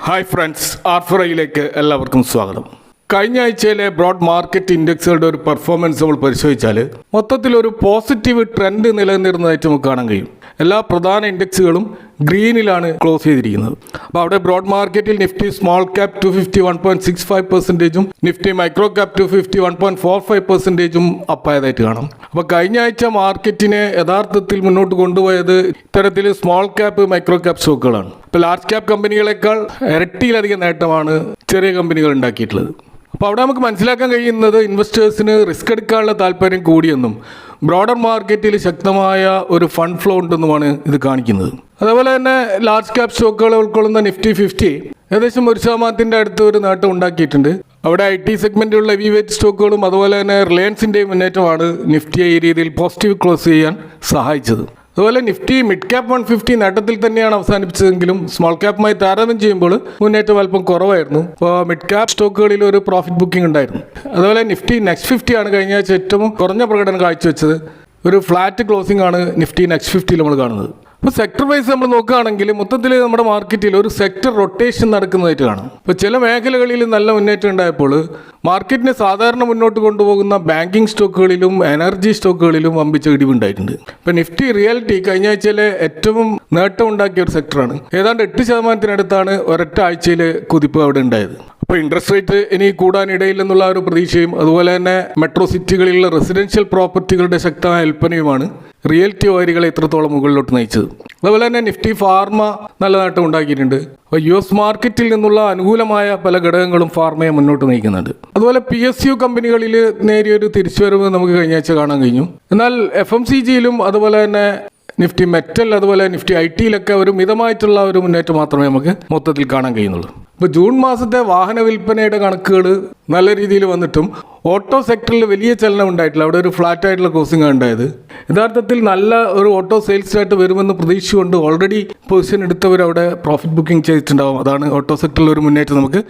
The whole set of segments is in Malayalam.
ഹായ് ഫ്രണ്ട്സ്, ആർഫറയിലേക്ക് എല്ലാവർക്കും സ്വാഗതം. കഴിഞ്ഞ ആഴ്ചയിലെ ബ്രോഡ് മാർക്കറ്റ് ഇൻഡെക്സുകളുടെ ഒരു പെർഫോമൻസ് നമ്മൾ പരിശോധിച്ചാൽ മൊത്തത്തിൽ ഒരു പോസിറ്റീവ് ട്രെൻഡ് നിലനിന്നിരുന്നതായിട്ട് നമുക്ക് കാണാൻ കഴിയും. എല്ലാ പ്രധാന ഇൻഡെക്സുകളും ഗ്രീനിലാണ് ക്ലോസ് ചെയ്തിരിക്കുന്നത്. അപ്പോൾ അവിടെ ബ്രോഡ് മാർക്കറ്റിൽ Nifty small cap 250 1.65%, Nifty micro cap 250 1.45% അപ്പായതായിട്ട് കാണാം. അപ്പോൾ കഴിഞ്ഞ ആഴ്ച മാർക്കറ്റിനെ യഥാർത്ഥത്തിൽ മുന്നോട്ട് കൊണ്ടുപോയത് ഇത്തരത്തിൽ സ്മോൾ ക്യാപ്പ് മൈക്രോ ക്യാപ് സ്റ്റോക്കുകളാണ്. ഇപ്പോൾ ലാർജ് ക്യാപ് കമ്പനികളെക്കാൾ ഇരട്ടിയിലധികം നേട്ടമാണ് ചെറിയ കമ്പനികൾ ഉണ്ടാക്കിയിട്ടുള്ളത്. അപ്പോൾ അവിടെ നമുക്ക് മനസ്സിലാക്കാൻ കഴിയുന്നത് ഇൻവെസ്റ്റേഴ്സിന് റിസ്ക് എടുക്കാനുള്ള താല്പര്യം കൂടിയെന്നും ബ്രോഡർ മാർക്കറ്റിൽ ശക്തമായ ഒരു ഫണ്ട് ഫ്ലോ ഉണ്ടെന്നുമാണ് ഇത് കാണിക്കുന്നത്. അതേപോലെ തന്നെ ലാർജ് ക്യാപ് സ്റ്റോക്കുകൾ ഉൾക്കൊള്ളുന്ന നിഫ്റ്റി 50 ഏകദേശം 1% അടുത്ത് ഒരു നേട്ടം ഉണ്ടാക്കിയിട്ടുണ്ട്. അവിടെ IT സെഗ്മെൻറ്റിലുള്ള ഹെവി വെയ്റ്റ് സ്റ്റോക്കുകളും അതുപോലെ തന്നെ റിലയൻസിൻ്റെയും മുന്നേറ്റമാണ് നിഫ്റ്റിയെ ഈ രീതിയിൽ പോസിറ്റീവ് ക്ലോസ് ചെയ്യാൻ സഹായിച്ചത്. അതുപോലെ നിഫ്റ്റി മിഡ് ക്യാപ് 150 നേട്ടത്തിൽ തന്നെയാണ് അവസാനിപ്പിച്ചതെങ്കിലും സ്മോൾ ക്യാപ്പുമായി താരതമ്യം ചെയ്യുമ്പോൾ മുന്നേറ്റം അല്പം കുറവായിരുന്നു. അപ്പോൾ മിഡ് ക്യാപ് സ്റ്റോക്കുകളിൽ ഒരു പ്രോഫിറ്റ് ബുക്കിംഗ് ഉണ്ടായിരുന്നു. അതുപോലെ നിഫ്റ്റി നെക്സ്റ്റ് 50 ആണ് കഴിഞ്ഞ ആഴ്ച ഏറ്റവും കുറഞ്ഞ പ്രകടനം കാഴ്ചവെച്ചത്. ഒരു ഫ്ലാറ്റ് ക്ലോസിംഗ് ആണ് നിഫ്റ്റി നെക്സ്റ്റ് 50 നമ്മൾ കാണുന്നത്. അപ്പോൾ സെക്ടർ വൈസ് നമ്മൾ നോക്കുകയാണെങ്കിൽ മൊത്തത്തിൽ നമ്മുടെ മാർക്കറ്റിൽ ഒരു സെക്ടർ റൊട്ടേഷൻ നടക്കുന്നതായിട്ട് കാണാം. ഇപ്പോൾ ചില മേഖലകളിൽ നല്ല മുന്നേറ്റം ഉണ്ടായപ്പോൾ മാർക്കറ്റിനെ സാധാരണ മുന്നോട്ട് കൊണ്ടുപോകുന്ന ബാങ്കിങ് സ്റ്റോക്കുകളിലും എനർജി സ്റ്റോക്കുകളിലും വമ്പിച്ച ഇടിവുണ്ടായിട്ടുണ്ട്. ഇപ്പോൾ നിഫ്റ്റി റിയാലിറ്റി കഴിഞ്ഞ ആഴ്ചയിലെ ഏറ്റവും നേട്ടം ഉണ്ടാക്കിയ ഒരു സെക്ടറാണ്. ഏതാണ്ട് 8% ഒരൊറ്റ ആഴ്ചയിൽ കുതിപ്പ് അവിടെ ഉണ്ടായത്. അപ്പോൾ ഇൻട്രസ്റ്റ് റേറ്റ് ഇനി കൂടാനിടയിൽ എന്നുള്ള ഒരു പ്രതീക്ഷയും അതുപോലെ തന്നെ മെട്രോ സിറ്റികളിലുള്ള റെസിഡൻഷ്യൽ പ്രോപ്പർട്ടികളുടെ ശക്തമായ വിൽപ്പനയുമാണ് റിയൽറ്റി ഓഹരികളെ ഇത്രത്തോളം മുകളിലോട്ട് നയിച്ചത്. അതുപോലെ തന്നെ നിഫ്റ്റി ഫാർമ നല്ല നേട്ടം ഉണ്ടാക്കിയിട്ടുണ്ട്. അപ്പോൾ US മാർക്കറ്റിൽ നിന്നുള്ള അനുകൂലമായ പല ഘടകങ്ങളും ഫാർമയെ മുന്നോട്ട് നയിക്കുന്നുണ്ട്. അതുപോലെ PSU കമ്പനികളിൽ നേരിയൊരു തിരിച്ചുവരവ് നമുക്ക് കഴിഞ്ഞ ആഴ്ച കാണാൻ കഴിഞ്ഞു. എന്നാൽ FMCGയിലും അതുപോലെ തന്നെ നിഫ്റ്റി മെറ്റൽ അതുപോലെ നിഫ്റ്റി ITയിലൊക്കെ ഒരു മിതമായിട്ടുള്ള ഒരു മുന്നേറ്റം മാത്രമേ നമുക്ക് മൊത്തത്തിൽ കാണാൻ കഴിയുന്നുള്ളൂ. ഇപ്പോൾ ജൂൺ മാസത്തെ വാഹന വിൽപ്പനയുടെ കണക്കുകൾ നല്ല രീതിയിൽ വന്നിട്ടും ഓട്ടോ സെക്ടറിൽ വലിയ ചലനം ഉണ്ടായിട്ടില്ല. അവിടെ ഒരു ഫ്ലാറ്റ് ആയിട്ടുള്ള ക്ലോസിംഗ് ആണ് ഉണ്ടായത്. യഥാർത്ഥത്തിൽ നല്ല ഒരു ഓട്ടോ സെയിൽസ് ആയിട്ട് വരുമെന്ന് പ്രതീക്ഷിച്ചുകൊണ്ട് ഓൾറെഡി പൊസിഷൻ എടുത്തവർ അവിടെ പ്രോഫിറ്റ് ബുക്കിംഗ് ചെയ്തിട്ടുണ്ടാവും. അതാണ് ഓട്ടോ സെക്ടറിൽ ഒരു മുന്നേറ്റം നമുക്ക്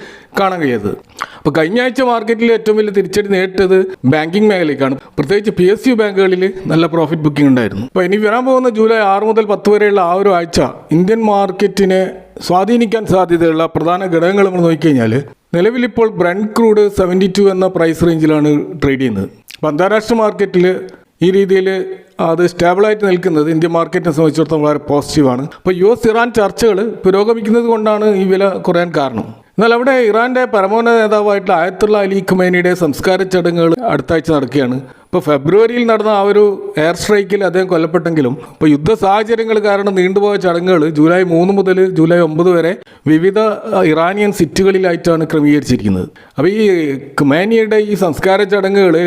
കാണാൻ കഴിയാത്തത്. അപ്പോൾ കഴിഞ്ഞ ആഴ്ച മാർക്കറ്റിൽ ഏറ്റവും വലിയ തിരിച്ചടി നേരിട്ടത് ബാങ്കിങ് മേഖലയ്ക്കാണ്. പ്രത്യേകിച്ച് PSU ബാങ്കുകളിൽ നല്ല പ്രോഫിറ്റ് ബുക്കിംഗ് ഉണ്ടായിരുന്നു. അപ്പോൾ ഇനി വരാൻ പോകുന്ന ജൂലൈ 6 മുതൽ 10 വരെയുള്ള ആ ഒരു ആഴ്ച ഇന്ത്യൻ മാർക്കറ്റിനെ സ്വാധീനിക്കാൻ സാധ്യതയുള്ള പ്രധാന ഘടകങ്ങൾ നമ്മൾ നോക്കിക്കഴിഞ്ഞാൽ നിലവിലിപ്പോൾ ബ്രന്റ് ക്രൂഡ് 72 എന്ന പ്രൈസ് റേഞ്ചിലാണ് ട്രേഡ് ചെയ്യുന്നത്. അപ്പോൾ അന്താരാഷ്ട്ര മാർക്കറ്റിൽ ഈ രീതിയിൽ അത് സ്റ്റേബിളായിട്ട് നിൽക്കുന്നത് ഇന്ത്യൻ മാർക്കറ്റിനെ സംബന്ധിച്ചിടത്തോളം വളരെ പോസിറ്റീവാണ്. അപ്പോൾ US ഇറാൻ ചർച്ചകൾ പുരോഗമിക്കുന്നത് കൊണ്ടാണ് ഈ വില കുറയാൻ കാരണം. എന്നാൽ അവിടെ ഇറാൻ്റെ പരമോന്നത നേതാവായിട്ടുള്ള ആയത്തുള്ള അലി ഖമേനിയുടെ സംസ്കാര ചടങ്ങുകൾ അടുത്ത ആഴ്ച നടക്കുകയാണ്. ഇപ്പോൾ ഫെബ്രുവരിയിൽ നടന്ന ആ ഒരു എയർ സ്ട്രൈക്കിൽ അദ്ദേഹം കൊല്ലപ്പെട്ടെങ്കിലും ഇപ്പോൾ യുദ്ധ സാഹചര്യങ്ങൾ കാരണം നീണ്ടുപോയ ചടങ്ങുകൾ ജൂലൈ 3 മുതൽ ജൂലൈ 9 വരെ വിവിധ ഇറാനിയൻ സിറ്റികളിലായിട്ടാണ് ക്രമീകരിച്ചിരിക്കുന്നത്. അപ്പോൾ ഈ ഖമേനിയുടെ ഈ സംസ്കാര ചടങ്ങുകൾ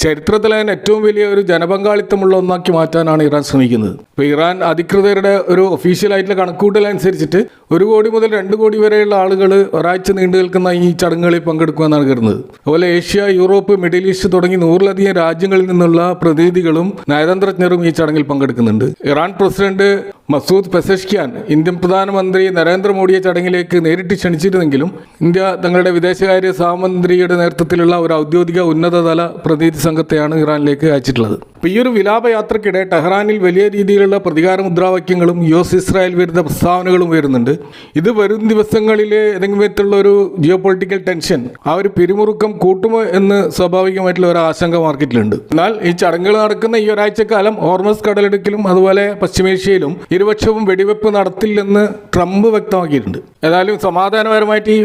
ചരിത്രത്തിലെ ഏറ്റവും വലിയ ഒരു ജനപങ്കാളിത്തമുള്ള ഒന്നാക്കി മാറ്റാനാണ് ഇറാൻ ശ്രമിക്കുന്നത്. ഇപ്പോൾ ഇറാൻ അധികൃതരുടെ ഒരു ഒഫീഷ്യലായിട്ടുള്ള കണക്കൂട്ടൽ അനുസരിച്ചിട്ട് 1 കോടി മുതൽ 2 കോടി വരെയുള്ള ആളുകൾ ഒരാഴ്ച നീണ്ടു നിൽക്കുന്ന ഈ ചടങ്ങുകളിൽ പങ്കെടുക്കുമെന്നാണ് കരുതുന്നത്. അതുപോലെ ഏഷ്യ, യൂറോപ്പ്, മിഡിൽ ഈസ്റ്റ് തുടങ്ങി 100ലധികം രാജ്യങ്ങളിൽ നിന്നുള്ള പ്രതിനിധികളും നയതന്ത്രജ്ഞരും ഈ ചടങ്ങിൽ പങ്കെടുക്കുന്നുണ്ട്. Iran president Masoud Pezeshkian Indian പ്രധാനമന്ത്രി നരേന്ദ്രമോദിയെ ചടങ്ങിലേക്ക് നേരിട്ട് ക്ഷണിച്ചിരുന്നെങ്കിലും ഇന്ത്യ തങ്ങളുടെ വിദേശകാര്യ സഹമന്ത്രിയുടെ നേതൃത്വത്തിലുള്ള ഒരു ഔദ്യോഗിക ഉന്നതതല പ്രതിനിധി സംഘത്തെയാണ് ഇറാനിലേക്ക് അയച്ചിട്ടുള്ളത്. അപ്പോൾ ഈ ഒരു വിലാപയാത്രക്കിടെ ടെഹ്റാനിൽ വലിയ രീതിയിലുള്ള പ്രതികാര മുദ്രാവാക്യങ്ങളും US ഇസ്രായേൽ വിരുദ്ധ പ്രസ്താവനകളും വരുന്നുണ്ട്. ഇത് വരും ദിവസങ്ങളിൽ ഏതെങ്കിലും വിധത്തിലുള്ള ഒരു ജിയോ പൊളിറ്റിക്കൽ ടെൻഷൻ, ആ ഒരു പിരിമുറുക്കം കൂട്ടുമോ എന്ന് സ്വാഭാവികമായിട്ടുള്ള ഒരു ആശങ്ക മാർക്കറ്റിലുണ്ട്. എന്നാൽ ഈ ചടങ്ങുകൾ നടക്കുന്ന ഈ ഒരാഴ്ചക്കാലം ഹോർമസ് കടലിടുക്കിലും അതുപോലെ പശ്ചിമേഷ്യയിലും ഇരുപക്ഷവും വെടിവെപ്പ് നടത്തില്ലെന്ന് ട്രംപ് വ്യക്തമാക്കിയിട്ടുണ്ട്. ഏതായാലും സമാധാനപരമായിട്ട് ഈ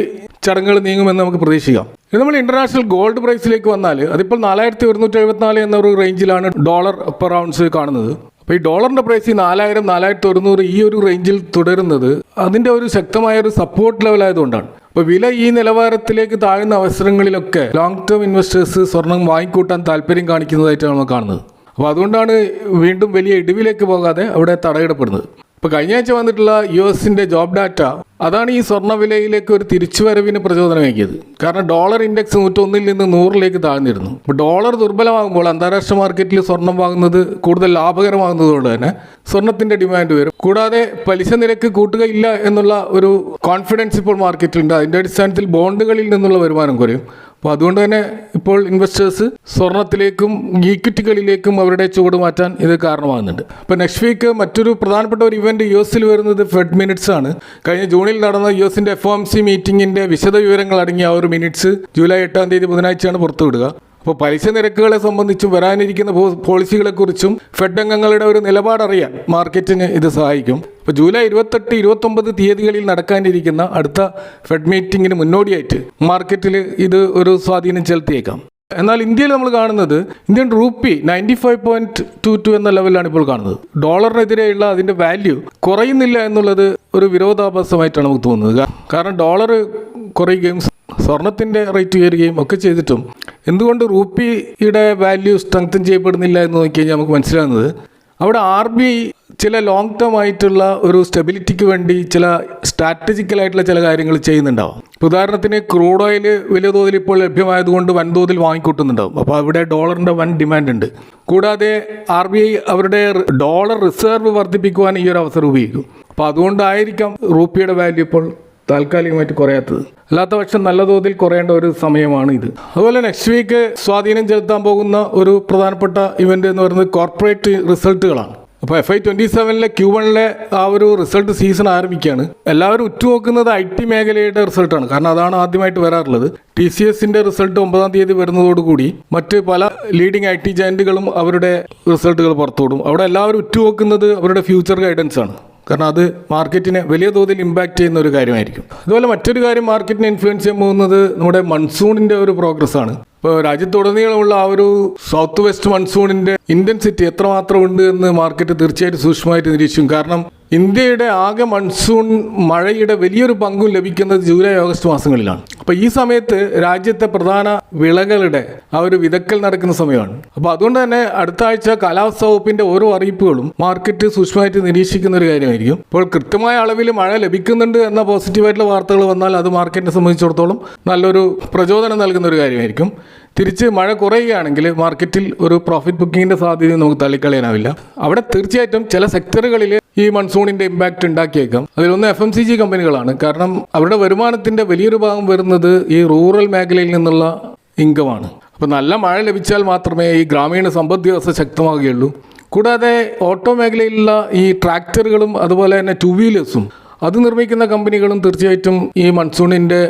ചടങ്ങുകൾ നീങ്ങുമെന്ന് നമുക്ക് പ്രതീക്ഷിക്കാം. ഇത് നമ്മൾ ഇന്റർനാഷണൽ ഗോൾഡ് പ്രൈസിലേക്ക് വന്നാൽ അതിപ്പോൾ 4174 എന്നൊരു റേഞ്ചിലാണ് ഡോളർ പെർ ഔൺസ് കാണുന്നത്. അപ്പോൾ ഈ ഡോളറിൻ്റെ പ്രൈസ് 4000, 4100 ഈ ഒരു റേഞ്ചിൽ തുടരുന്നത് അതിൻ്റെ ഒരു ശക്തമായ ഒരു സപ്പോർട്ട് ലെവലായതുകൊണ്ടാണ്. അപ്പോൾ വില ഈ നിലവാരത്തിലേക്ക് താഴുന്ന അവസരങ്ങളിലൊക്കെ ലോങ് ടേം ഇൻവെസ്റ്റേഴ്സ് സ്വർണം വാങ്ങിക്കൂട്ടാൻ താല്പര്യം കാണിക്കുന്നതായിട്ടാണ് നമ്മൾ കാണുന്നത്. അപ്പോൾ അതുകൊണ്ടാണ് വീണ്ടും വലിയ ഇടിവിലേക്ക് പോകാതെ അവിടെ തടയിടപ്പെടുന്നത്. ഇപ്പോൾ കഴിഞ്ഞ ആഴ്ച വന്നിട്ടുള്ള US ജോബ് ഡാറ്റ അതാണ് ഈ സ്വർണ്ണവിലയിലേക്ക് ഒരു തിരിച്ചുവരവിന് പ്രചോദനമേകിയത്. കാരണം ഡോളർ ഇൻഡെക്സ് 101 നിന്ന് 100ലേക്ക് താഴ്ന്നിരുന്നു. അപ്പോൾ ഡോളർ ദുർബലമാകുമ്പോൾ അന്താരാഷ്ട്ര മാർക്കറ്റിൽ സ്വർണം വാങ്ങുന്നത് കൂടുതൽ ലാഭകരമാകുന്നതുകൊണ്ട് തന്നെ സ്വർണത്തിൻ്റെ ഡിമാൻഡ് വരും. കൂടാതെ പലിശ നിരക്ക് കൂട്ടുകയില്ല എന്നുള്ള ഒരു കോൺഫിഡൻസ് ഇപ്പോൾ മാർക്കറ്റിലുണ്ട്. അതിൻ്റെ അടിസ്ഥാനത്തിൽ ബോണ്ടുകളിൽ നിന്നുള്ള വരുമാനം കുറയും. അപ്പോൾ അതുകൊണ്ട് തന്നെ ഇപ്പോൾ ഇൻവെസ്റ്റേഴ്സ് സ്വർണത്തിലേക്കും ഈക്വിറ്റികളിലേക്കും അവരുടെ ചുവട് മാറ്റാൻ ഇത് കാരണമാകുന്നുണ്ട്. അപ്പോൾ നെക്സ്റ്റ് വീക്ക് മറ്റൊരു പ്രധാനപ്പെട്ട ഒരു ഇവന്റ് US വരുന്നത് ഫെഡ് മിനിറ്റ്സ് ആണ്. കഴിഞ്ഞ ജൂണിൽ നടന്ന USന്റെ FOMC മീറ്റിംഗിന്റെ വിശദ വിവരങ്ങൾ അടങ്ങിയ ആ ഒരു മിനിറ്റ്സ് ജൂലൈ 8 ബുധനാഴ്ചയാണ് പുറത്തുവിടുക. അപ്പോൾ പലിശ നിരക്കുകളെ സംബന്ധിച്ചും വരാനിരിക്കുന്ന പോളിസികളെക്കുറിച്ചും ഫെഡ് അംഗങ്ങളുടെ ഒരു നിലപാടറിയാൻ മാർക്കറ്റിന് ഇത് സഹായിക്കും. അപ്പോൾ ജൂലൈ 28-29 തീയതികളിൽ നടക്കാനിരിക്കുന്ന അടുത്ത ഫെഡ് മീറ്റിംഗിന് മുന്നോടിയായിട്ട് മാർക്കറ്റിൽ ഇത് ഒരു സ്വാധീനം ചെലുത്തിയേക്കാം. എന്നാൽ ഇന്ത്യയിൽ നമ്മൾ കാണുന്നത് ഇന്ത്യൻ രൂപി 95.22 എന്ന ലെവലിലാണ് ഇപ്പോൾ കാണുന്നത്. ഡോളറിനെതിരെയുള്ള അതിൻ്റെ വാല്യൂ കുറയുന്നില്ല എന്നുള്ളത് ഒരു വിരോധാഭാസമായിട്ടാണ് നമുക്ക് തോന്നുന്നത്. കാരണം ഡോളർ കുറയുകയും സ്വർണത്തിൻ്റെ റേറ്റ് ഉയരുകയും ഒക്കെ ചെയ്തിട്ടും എന്തുകൊണ്ട് രൂപിയുടെ വാല്യൂ സ്ട്രെങ്തൻ ചെയ്യപ്പെടുന്നില്ല എന്ന് നോക്കിക്കഴിഞ്ഞാൽ നമുക്ക് മനസ്സിലാകുന്നത് അവിടെ RBI ചില ലോങ് ടേം ആയിട്ടുള്ള ഒരു സ്റ്റെബിലിറ്റിക്ക് വേണ്ടി ചില സ്ട്രാറ്റജിക്കലായിട്ടുള്ള ചില കാര്യങ്ങൾ ചെയ്യുന്നുണ്ടാവും. ഉദാഹരണത്തിന് ക്രൂഡ് ഓയിൽ വലിയ തോതിൽ ഇപ്പോൾ ലഭ്യമായതുകൊണ്ട് വൻതോതിൽ വാങ്ങിക്കൂട്ടുന്നുണ്ടാവും. അപ്പോൾ അവിടെ ഡോളറിൻ്റെ വൻ ഡിമാൻഡ് ഉണ്ട്. കൂടാതെ RBI അവരുടെ ഡോളർ റിസർവ് വർദ്ധിപ്പിക്കുവാൻ ഈ ഒരു അവസരം ഉപയോഗിക്കും. അപ്പോൾ അതുകൊണ്ടായിരിക്കാം രൂപയുടെ വാല്യൂ ഇപ്പോൾ താൽക്കാലികമായിട്ട് കുറയാത്തത്. അല്ലാത്ത പക്ഷം നല്ല തോതിൽ കുറയേണ്ട ഒരു സമയമാണ് ഇത്. അതുപോലെ നെക്സ്റ്റ് വീക്ക് സ്വാധീനം ചെലുത്താൻ പോകുന്ന ഒരു പ്രധാനപ്പെട്ട ഇവന്റ് എന്ന് പറയുന്നത് കോർപ്പറേറ്റ് റിസൾട്ടുകളാന്. അപ്പോൾ FY27 Q1 ആ ഒരു റിസൾട്ട് സീസൺ ആരംഭിക്കുകയാണ്. എല്ലാവരും ഉറ്റുനോക്കുന്നത് IT മേഖലയുടെ റിസൾട്ടാണ്. കാരണം അതാണ് ആദ്യമായിട്ട് വരാറുള്ളത്. TCSന്റെ റിസൾട്ട് 9 തീയതി വരുന്നതോടുകൂടി മറ്റ് പല ലീഡിംഗ് IT ജയന്റുകളും അവരുടെ റിസൾട്ടുകൾ പുറത്തുവിടും. അവിടെ എല്ലാവരും ഉറ്റുനോക്കുന്നത് അവരുടെ ഫ്യൂച്ചർ ഗൈഡൻസ് ആണ്. കാരണം അത് മാർക്കറ്റിനെ വലിയ തോതിൽ ഇമ്പാക്റ്റ് ചെയ്യുന്ന ഒരു കാര്യമായിരിക്കും. അതുപോലെ മറ്റൊരു കാര്യം മാർക്കറ്റിനെ ഇൻഫ്ലുവൻസ് ചെയ്യാൻ പോകുന്നത് നമ്മുടെ മൺസൂണിൻ്റെ ഒരു പ്രോഗ്രസ് ആണ്. ഇപ്പോൾ രാജ്യത്തുടനീളമുള്ള ആ ഒരു സൗത്ത് വെസ്റ്റ് മൺസൂണിൻ്റെ ഇൻറ്റൻസിറ്റി എത്രമാത്രം ഉണ്ട് എന്ന് മാർക്കറ്റ് തീർച്ചയായിട്ടും സൂക്ഷ്മമായിട്ട് നിരീക്ഷിക്കും. കാരണം ഇന്ത്യയുടെ ആകെ മൺസൂൺ മഴയുടെ വലിയൊരു പങ്കും ലഭിക്കുന്നത് ജൂലൈ ഓഗസ്റ്റ് മാസങ്ങളിലാണ്. അപ്പോൾ ഈ സമയത്ത് രാജ്യത്തെ പ്രധാന വിളകളുടെ ആ ഒരു വിതക്കൽ നടക്കുന്ന സമയമാണ്. അപ്പോൾ അതുകൊണ്ട് തന്നെ അടുത്ത ആഴ്ച കാലാവസ്ഥാ വകുപ്പിന്റെ ഓരോ അറിയിപ്പുകളും മാർക്കറ്റ് സൂക്ഷ്മമായിട്ട് നിരീക്ഷിക്കുന്ന ഒരു കാര്യമായിരിക്കും. ഇപ്പോൾ കൃത്യമായ അളവിൽ മഴ ലഭിക്കുന്നുണ്ട് എന്ന പോസിറ്റീവായിട്ടുള്ള വാർത്തകൾ വന്നാൽ അത് മാർക്കറ്റിനെ സംബന്ധിച്ചിടത്തോളം നല്ലൊരു പ്രചോദനം നൽകുന്ന ഒരു കാര്യമായിരിക്കും. തിരിച്ച് മഴ കുറയുകയാണെങ്കിൽ മാർക്കറ്റിൽ ഒരു പ്രോഫിറ്റ് ബുക്കിങ്ങിന്റെ സാധ്യത നമുക്ക് തള്ളിക്കളയാനാവില്ല. അവിടെ തീർച്ചയായിട്ടും ചില സെക്ടറുകളിൽ ഈ മൺസൂണിന്റെ ഇമ്പാക്റ്റ് ഉണ്ടാക്കിയേക്കാം. അതിലൊന്ന് FMCG കമ്പനികളാണ്. കാരണം അവരുടെ വരുമാനത്തിന്റെ വലിയൊരു ഭാഗം വരുന്നത് ഈ റൂറൽ മേഖലയിൽ നിന്നുള്ള ഇൻകമാണ്. അപ്പോൾ നല്ല മഴ ലഭിച്ചാൽ മാത്രമേ ഈ ഗ്രാമീണ സമ്പദ് വ്യവസ്ഥ ശക്തമാകുകയുള്ളൂ. കൂടാതെ ഓട്ടോ മേഖലയിലുള്ള ഈ ട്രാക്ടറുകളും അതുപോലെ തന്നെ 2 വീലേഴ്സും അത് നിർമ്മിക്കുന്ന കമ്പനികളും തീർച്ചയായിട്ടും ഈ മൺസൂണിന്റെ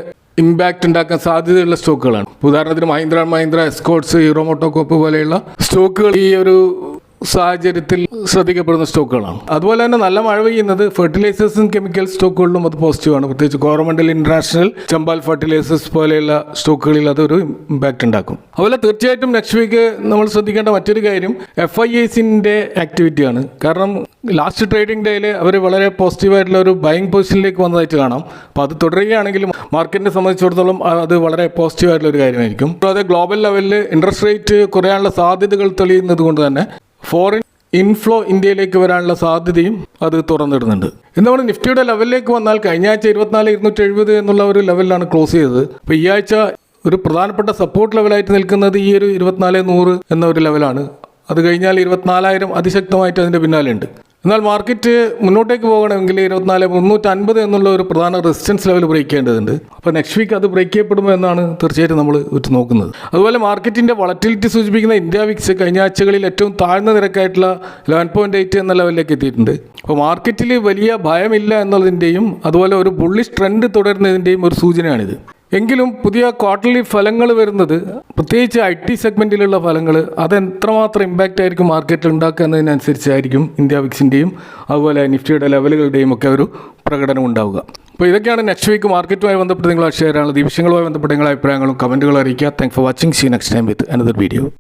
ഇമ്പാക്റ്റ് ഉണ്ടാക്കാൻ സാധ്യതയുള്ള സ്റ്റോക്കുകളാണ്. ഉദാഹരണത്തിന് മഹീന്ദ്ര എസ്കോർട്സ്, ഹീറോ മോട്ടോകോപ്പ് പോലെയുള്ള സ്റ്റോക്കുകൾ ഈ ഒരു സാഹചര്യത്തിൽ ശ്രദ്ധിക്കപ്പെടുന്ന സ്റ്റോക്കുകളാണ്. അതുപോലെ തന്നെ നല്ല മഴ പെയ്യുന്നത് ഫെർട്ടിലൈസേഴ്സും കെമിക്കൽ സ്റ്റോക്കുകളിലും അത് പോസിറ്റീവാണ്. പ്രത്യേകിച്ച് കോറമണ്ടൽ ഇന്റർനാഷണൽ, ചമ്പാൽ ഫെർട്ടിലൈസേഴ്സ് പോലെയുള്ള സ്റ്റോക്കുകളിൽ അതൊരു ഇമ്പാക്റ്റ് ഉണ്ടാക്കും. അതുപോലെ തീർച്ചയായിട്ടും നെക്സ്റ്റ് വീക്ക് നമ്മൾ ശ്രദ്ധിക്കേണ്ട മറ്റൊരു കാര്യം FIIsന്റെ ആക്ടിവിറ്റിയാണ്. കാരണം ലാസ്റ്റ് ട്രേഡിംഗ് ഡേയിൽ അവർ വളരെ പോസിറ്റീവായിട്ടുള്ള ഒരു ബൈയിങ് പൊസിഷനിലേക്ക് വന്നതായിട്ട് കാണാം. അപ്പോൾ അത് തുടരുകയാണെങ്കിൽ മാർക്കറ്റിനെ സംബന്ധിച്ചിടത്തോളം അത് വളരെ പോസിറ്റീവായിട്ടുള്ള ഒരു കാര്യമായിരിക്കും. കൂടാതെ ഗ്ലോബൽ ലെവലിൽ ഇൻട്രസ്റ്റ് റേറ്റ് കുറയാനുള്ള സാധ്യതകൾ തെളിയുന്നത് കൊണ്ട് തന്നെ ഫോറിൻ ഇൻഫ്ലോ ഇന്ത്യയിലേക്ക് വരാനുള്ള സാധ്യതയും അത് തുറന്നിടുന്നുണ്ട്. ഇന്ന് നമ്മൾ നിഫ്റ്റിയുടെ ലെവലിലേക്ക് വന്നാൽ കഴിഞ്ഞ ആഴ്ച 24,270 എന്നുള്ള ഒരു ലെവലിലാണ് ക്ലോസ് ചെയ്തത്. അപ്പോൾ ഈ ആഴ്ച ഒരു പ്രധാനപ്പെട്ട സപ്പോർട്ട് ലെവലായിട്ട് നിൽക്കുന്നത് ഈ ഒരു 24,100 എന്ന ഒരു ലെവലാണ്. അത് കഴിഞ്ഞാൽ 24,000 അതിശക്തമായിട്ട് അതിൻ്റെ പിന്നാലെ ഉണ്ട്. എന്നാൽ മാർക്കറ്റ് മുന്നോട്ടേക്ക് പോകണമെങ്കിൽ 24,350 എന്നുള്ള ഒരു പ്രധാന റെസിസ്റ്റൻസ് ലെവൽ ബ്രേക്ക് ചെയ്യേണ്ടതുണ്ട്. അപ്പോൾ നെക്സ്റ്റ് വീക്ക് അത് ബ്രേക്ക് ചെയ്യപ്പെടുമോ എന്നാണ് തീർച്ചയായിട്ടും നമ്മൾ നോക്കുന്നത്. അതുപോലെ മാർക്കറ്റിൻ്റെ വളറ്റിലിറ്റി സൂചിപ്പിക്കുന്ന ഇന്ത്യ വിക്സ് കഴിഞ്ഞ ആഴ്ചകളിൽ ഏറ്റവും താഴ്ന്ന നിരക്കായിട്ടുള്ള 11.8 എന്ന ലെവലിലേക്ക് എത്തിയിട്ടുണ്ട്. അപ്പോൾ മാർക്കറ്റിൽ വലിയ ഭയമില്ല എന്നുള്ളതിൻ്റെയും അതുപോലെ ഒരു ബുള്ളിഷ് ട്രെൻഡ് തുടരുന്നതിൻ്റെയും ഒരു സൂചനയാണിത്. എങ്കിലും പുതിയ ക്വാർട്ടർലി ഫലങ്ങൾ വരുന്നത് പ്രത്യേകിച്ച് IT സെഗ്മെൻറ്റിലുള്ള ഫലങ്ങൾ അതെത്രമാത്രം ഇമ്പാക്റ്റ് ആയിരിക്കും മാർക്കറ്റിൽ ഉണ്ടാക്കുക എന്നതിനനുസരിച്ചായിരിക്കും ഇന്ത്യ വിക്സിൻ്റെയും അതുപോലെ നിഫ്റ്റിയുടെ ലെവലുകളുടെയും ഒക്കെ ഒരു പ്രകടനം ഉണ്ടാവുക. അപ്പോൾ ഇതൊക്കെയാണ് നെക്സ്റ്റ് വീക്ക് മാർക്കറ്റുമായി ബന്ധപ്പെട്ട് നിങ്ങൾ ഷെയർ ചെയ്യാനുള്ളത്. ഈ വിഷയങ്ങളുമായി ബന്ധപ്പെട്ട നിങ്ങളുടെ അഭിപ്രായങ്ങളും കമൻറ്റുകളും അറിയിക്കുക. Thanks for watching. See next time with another video.